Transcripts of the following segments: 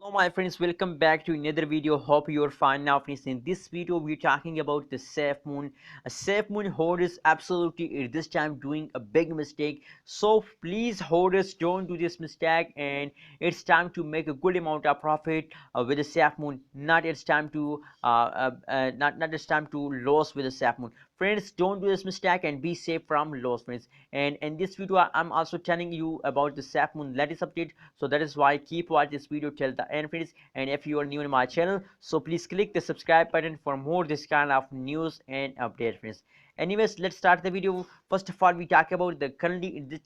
Hello my friends, welcome back to another video. Hope you are fine now friends. In this video we're talking about the Safemoon. Safemoon holders absolutely at this time doing a big mistake. So please holders, don't do this mistake, and it's time to make a good amount of profit with the Safemoon. Not it's time to not it's time to lose with the Safemoon. Friends, don't do this mistake and be safe from loss friends. And in this video I'm also telling you about the Safemoon latest update, so that is why keep watch this video till the end friends. And if you are new in my channel, so please click the subscribe button for more this kind of news and update friends. Anyways, let's start the video. First of all, we talk about the currently this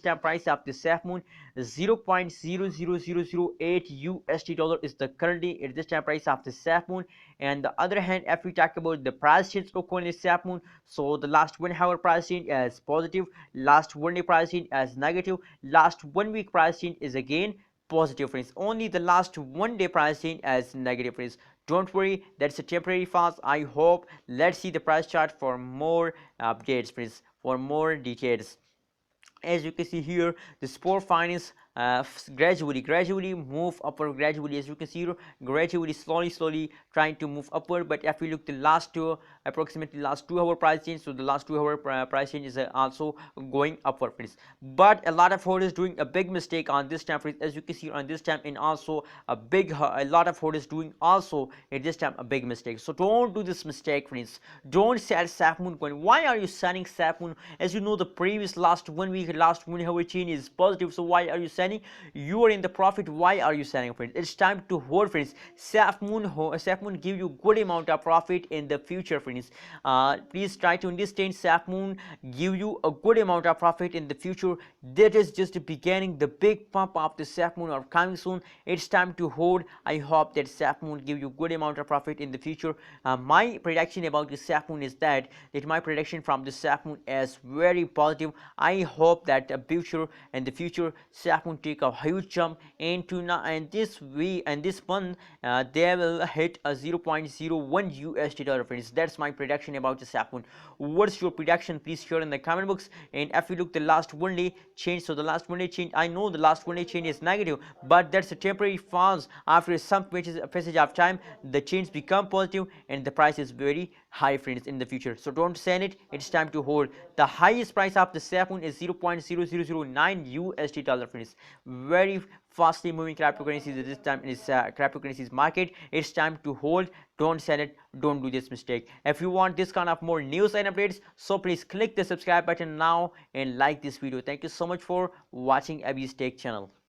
time price of the Safemoon. 0.00008 USD dollar is the currently at this time price of the Safemoon. And the other hand, if we talk about the price change for coin Safemoon, so the last 1 hour price change as positive, last 1 day price change as negative, last 1 week price change is again positive friends. Only the last 1 day price change as negative friends. Don't worry, that's a temporary phase. I hope. Let's see the price chart for more updates friends, for more details. As you can see here, the sport finance gradually move upward. Gradually, as you can see here, gradually slowly trying to move upward. But if we look the last approximately last 2 hour price change, so the last 2 hour price change is also going upward friends. But a lot of holders doing a big mistake on this time friends, as you can see on this time, and also a lot of holders doing also at this time a big mistake. So don't do this mistake friends. Don't sell Safemoon coin. Why are you selling Safemoon? As you know, the previous last 1 week, last 1 hour chain is positive, so why are you selling? You are in the profit. Why are you selling friends? It's time to hold friends. Safemoon give you good amount of profit in the future friends. Please try to understand. Safemoon give you a good amount of profit in the future. That is just the beginning. The big pump of the Safemoon are coming soon. It's time to hold. I hope that Safemoon give you good amount of profit in the future. My prediction about the Safemoon is that my prediction from the Safemoon is very positive. I hope that the future Safemoon take a huge jump into now, and this month they will hit a 0.01 USD dollar friends. That's my prediction about the Safemoon. What's your prediction? Please share in the comment box. And if you look the last 1 day change, so the last 1 day change, I know the last 1 day change is negative, but that's a temporary phase. After some passage of time, the change become positive and the price is very high friends in the future. So don't sell it. It's time to hold. The highest price of the Safemoon is 0.0009 USD dollar friends. Very fastly moving cryptocurrencies at this time in this cryptocurrencies market. It's time to hold. Don't sell it. Don't do this mistake. If you want this kind of more news and updates, so please click the subscribe button now and like this video. Thank you so much for watching Abhi's Tech channel.